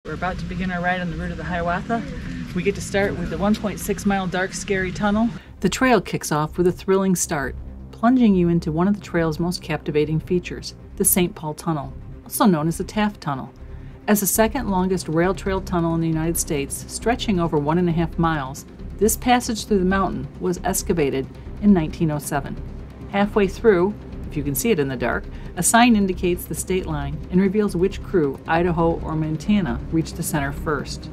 We're about to begin our ride on the route of the Hiawatha. We get to start with the 1.6-mile dark, scary tunnel. The trail kicks off with a thrilling start, plunging you into one of the trail's most captivating features, the St. Paul Tunnel, also known as the Taft Tunnel. As the second longest rail trail tunnel in the United States, stretching over 1.5 miles, this passage through the mountain was excavated in 1907. Halfway through, if you can see it in the dark, a sign indicates the state line and reveals which crew, Idaho or Montana, reached the center first.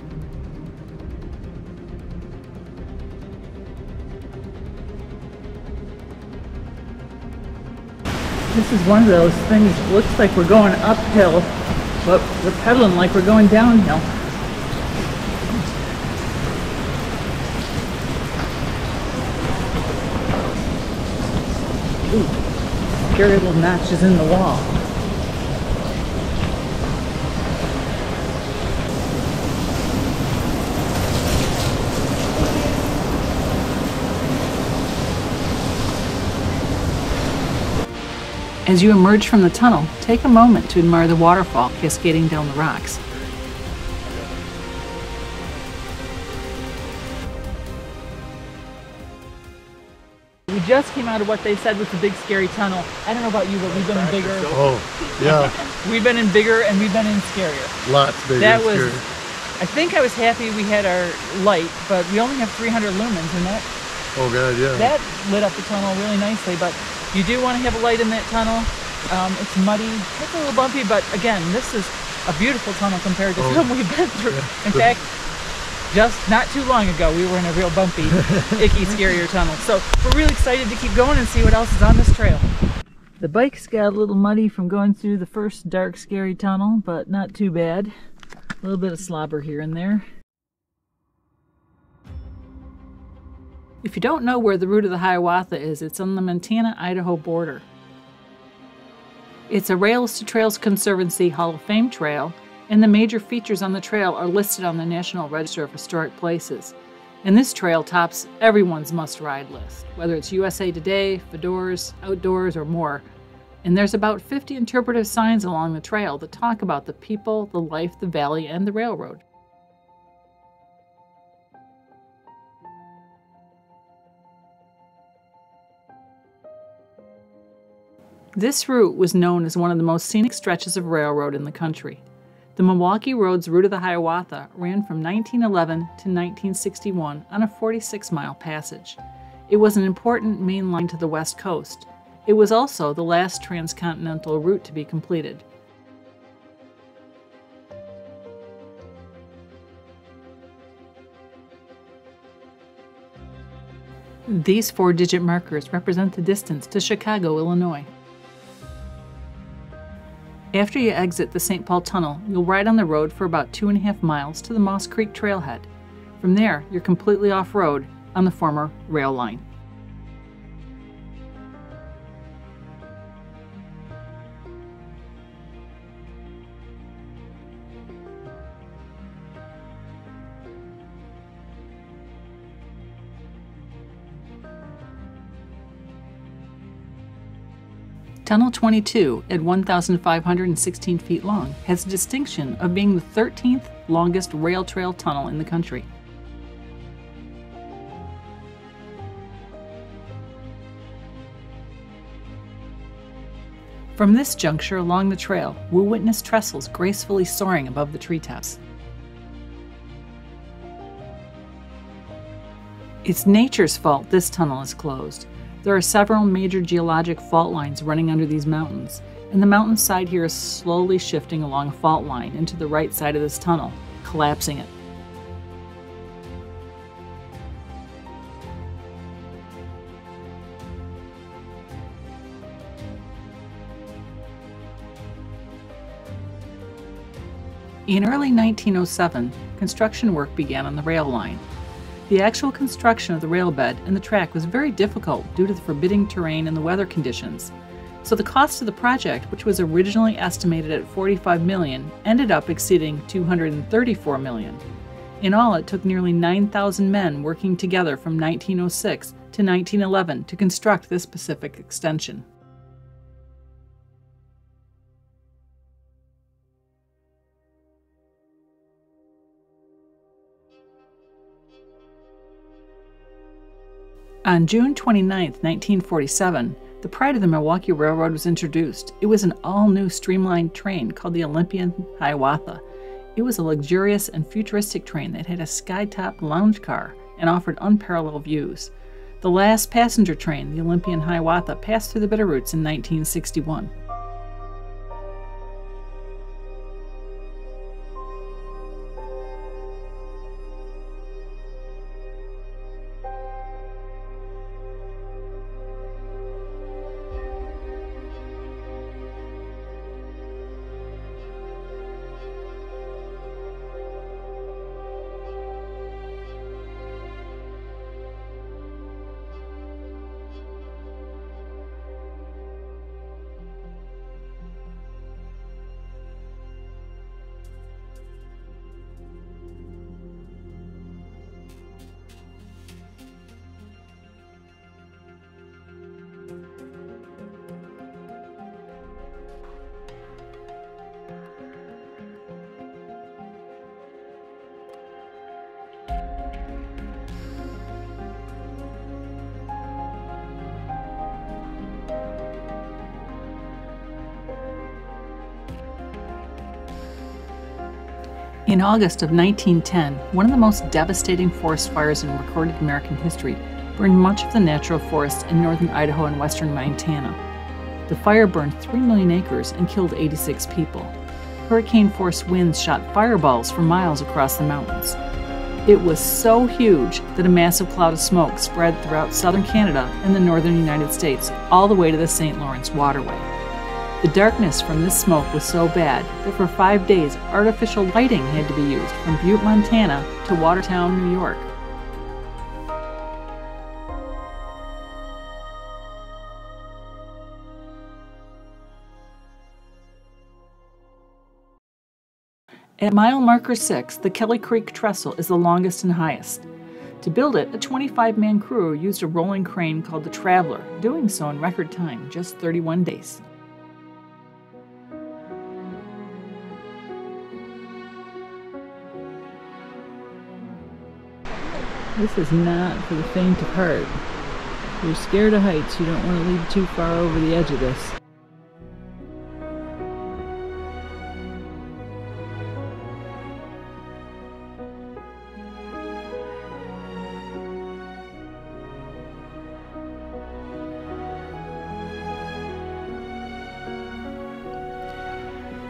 This is one of those things that looks like we're going uphill, but we're pedaling like we're going downhill. Ooh. Scary little notches in the wall. As you emerge from the tunnel, take a moment to admire the waterfall cascading down the rocks. We just came out of what they said was the big scary tunnel. I don't know about you, but we've been in bigger. Oh, yeah. We've been in bigger and we've been in scarier. Lots bigger. That was. Scary. I think I was happy we had our light, but we only have 300 lumens, and that. Oh God, yeah. That lit up the tunnel really nicely, but you do want to have a light in that tunnel. It's muddy, it's a little bumpy, but again, this is a beautiful tunnel compared to some we've been through. In fact, just not too long ago, we were in a real bumpy, icky, scarier tunnel. So we're really excited to keep going and see what else is on this trail. The bikes got a little muddy from going through the first dark, scary tunnel, but not too bad. A little bit of slobber here and there. If you don't know where the route of the Hiawatha is, it's on the Montana-Idaho border. It's a Rails to Trails Conservancy Hall of Fame trail, and the major features on the trail are listed on the National Register of Historic Places. And this trail tops everyone's must-ride list, whether it's USA Today, Fedors, Outdoors, or more. And there's about 50 interpretive signs along the trail that talk about the people, the life, the valley, and the railroad. This route was known as one of the most scenic stretches of railroad in the country. The Milwaukee Road's route of the Hiawatha ran from 1911 to 1961 on a 46-mile passage. It was an important main line to the West Coast. It was also the last transcontinental route to be completed. These 4-digit markers represent the distance to Chicago, Illinois. After you exit the St. Paul Tunnel, you'll ride on the road for about 2.5 miles to the Moss Creek Trailhead. From there, you're completely off-road on the former rail line. Tunnel 22, at 1,516 feet long, has the distinction of being the 13th longest rail trail tunnel in the country. From this juncture along the trail, we'll witness Trestles gracefully soaring above the treetops. It's nature's fault this tunnel is closed. There are several major geologic fault lines running under these mountains, and the mountainside here is slowly shifting along a fault line into the right side of this tunnel, collapsing it. In early 1907, construction work began on the rail line. The actual construction of the railbed and the track was very difficult due to the forbidding terrain and the weather conditions. So the cost of the project, which was originally estimated at $45 million, ended up exceeding $234 million. In all, it took nearly 9,000 men working together from 1906 to 1911 to construct this Pacific extension. On June 29, 1947, the pride of the Milwaukee Railroad was introduced. It was an all-new streamlined train called the Olympian Hiawatha. It was a luxurious and futuristic train that had a sky-top lounge car and offered unparalleled views. The last passenger train, the Olympian Hiawatha, passed through the Bitterroots in 1961. In August of 1910, one of the most devastating forest fires in recorded American history burned much of the natural forests in northern Idaho and western Montana. The fire burned 3 million acres and killed 86 people. Hurricane-force winds shot fireballs for miles across the mountains. It was so huge that a massive cloud of smoke spread throughout southern Canada and the northern United States, all the way to the St. Lawrence waterway. The darkness from this smoke was so bad that for 5 days artificial lighting had to be used from Butte, Montana to Watertown, New York. At mile marker 6, the Kelly Creek Trestle is the longest and highest. To build it, a 25-man crew used a rolling crane called the Traveler, doing so in record time, just 31 days. This is not for the faint of heart. If you're scared of heights, you don't want to leap too far over the edge of this.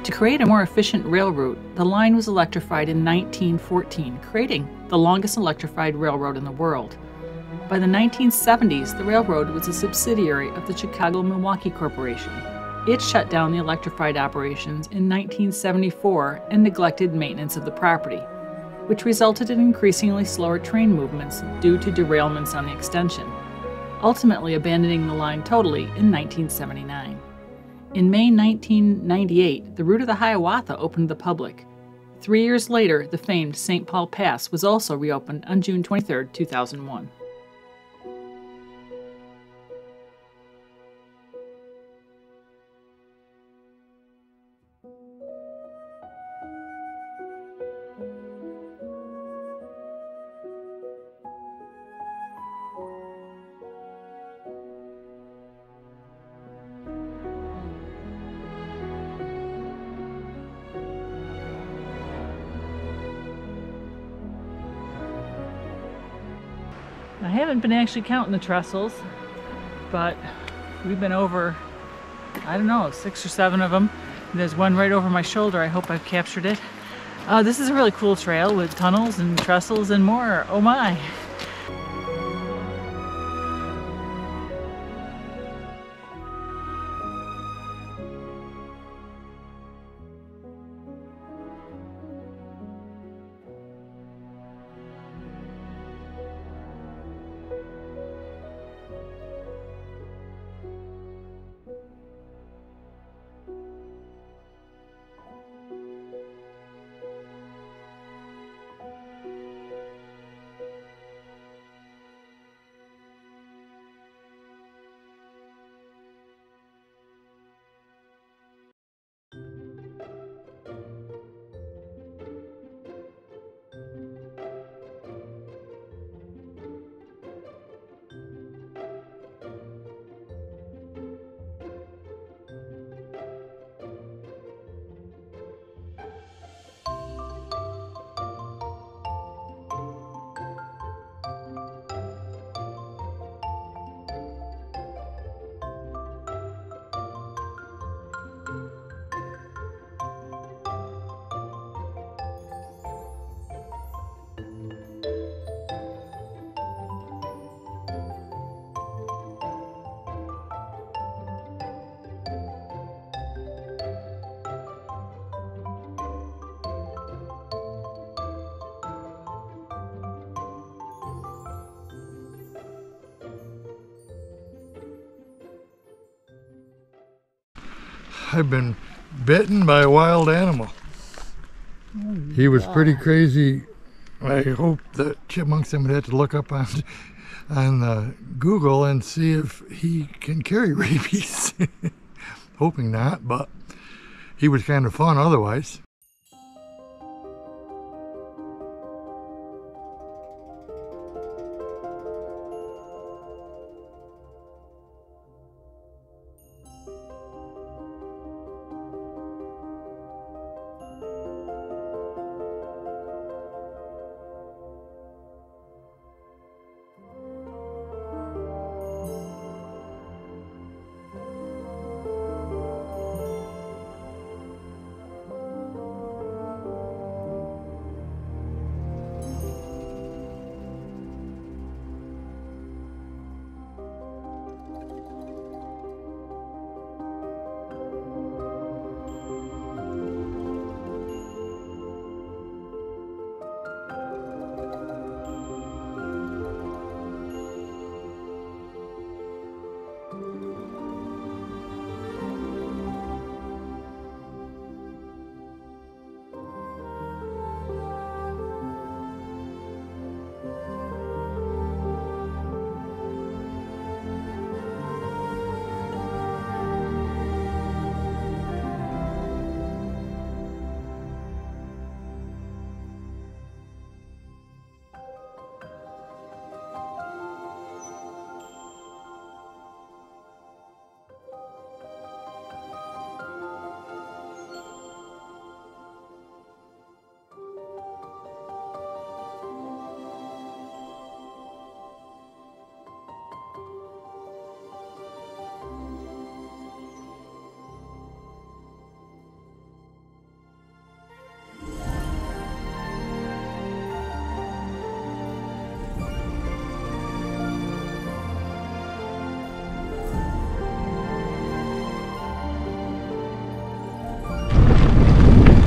To create a more efficient rail route, the line was electrified in 1914, creating the longest electrified railroad in the world. By the 1970s, the railroad was a subsidiary of the Chicago-Milwaukee Corporation. It shut down the electrified operations in 1974 and neglected maintenance of the property, which resulted in increasingly slower train movements due to derailments on the extension, ultimately abandoning the line totally in 1979. In May 1998, the route of the Hiawatha opened to the public. 3 years later, the famed St. Paul Pass was also reopened on June 23, 2001. I haven't been actually counting the trestles, but we've been over, I don't know, 6 or 7 of them. There's one right over my shoulder. I hope I've captured it. This is a really cool trail with tunnels and trestles and more. Oh my! I've been bitten by a wild animal. He was pretty crazy. I hope that chipmunks would have to look up on Google and see if he can carry rabies. Hoping not, but he was kind of fun otherwise.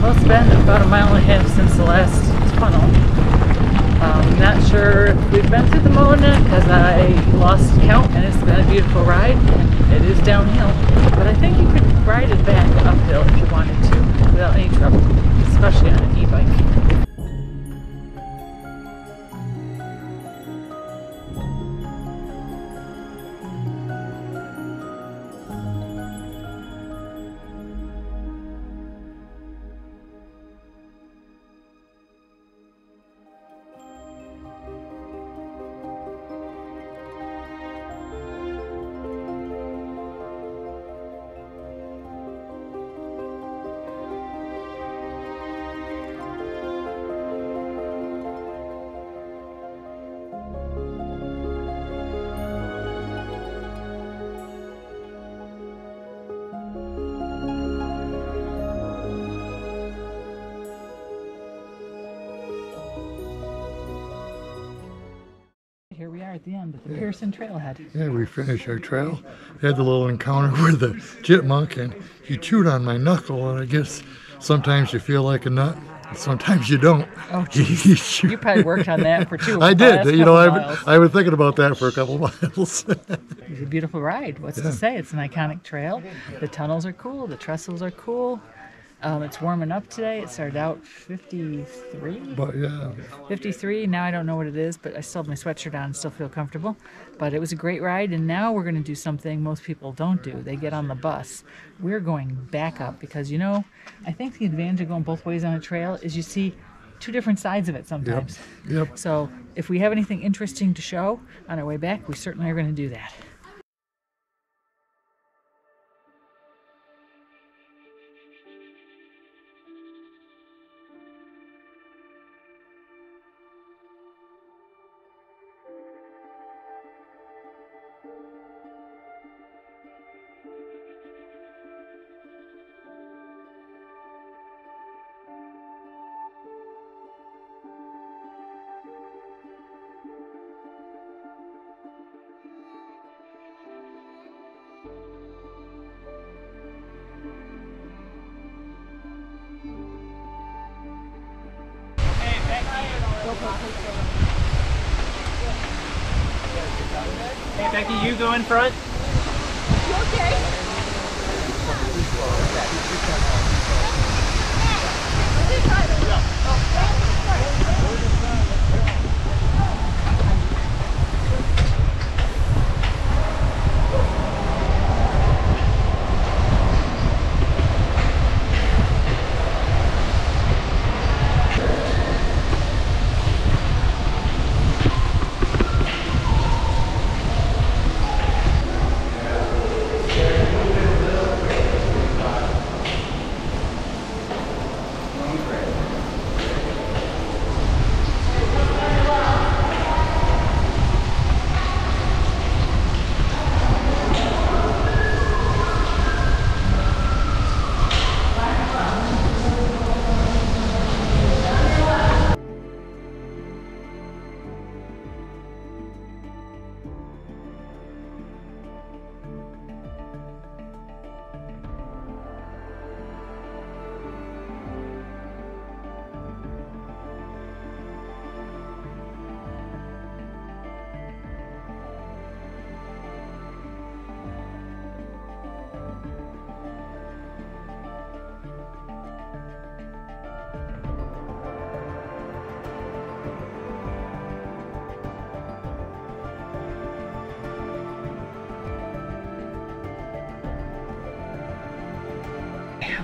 Well, it's been about a mile and a half since the last tunnel. Not sure if we've been through the Mona because I lost count, and it's been a beautiful ride, and it is downhill. But I think you could ride it back uphill if you wanted to without any trouble, especially on an e-bike. Here we are at the end of the Pearson Trailhead. Yeah, we finished our trail. Had the little encounter with the chipmunk, and he chewed on my knuckle, and I guess sometimes you feel like a nut, and sometimes you don't. Oh, geez. You probably worked on that for I did. You know, I was thinking about that for a couple miles. It was a beautiful ride. What's to say? It's an iconic trail. The tunnels are cool. The trestles are cool. It's warming up today. It started out 53. But yeah. 53. Now I don't know what it is, but I still have my sweatshirt on and still feel comfortable. But it was a great ride, and now we're going to do something most people don't do. They get on the bus. We're going back up because, you know, I think the advantage of going both ways on a trail is you see two different sides of it sometimes. Yep. So if we have anything interesting to show on our way back, we certainly are going to do that. Hey, Becky, you go in front. You okay?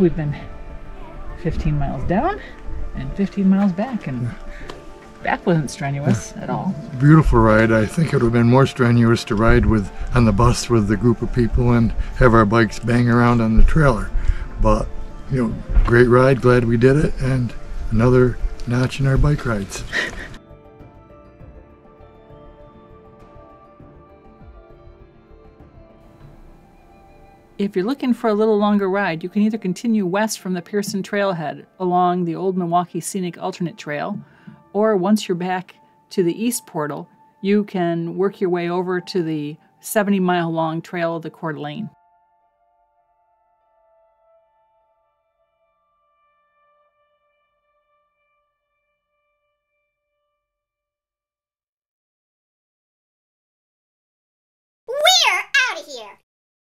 We've been 15 miles down and 15 miles back, and back wasn't strenuous at all. Beautiful ride. I think it would have been more strenuous to ride on the bus with a group of people and have our bikes bang around on the trailer. But, you know, great ride. Glad we did it, and another notch in our bike rides. If you're looking for a little longer ride, you can either continue west from the Pearson Trailhead along the Old Milwaukee Scenic Alternate Trail, or once you're back to the East Portal, you can work your way over to the 70-mile long Trail of the Coeur d'Alene.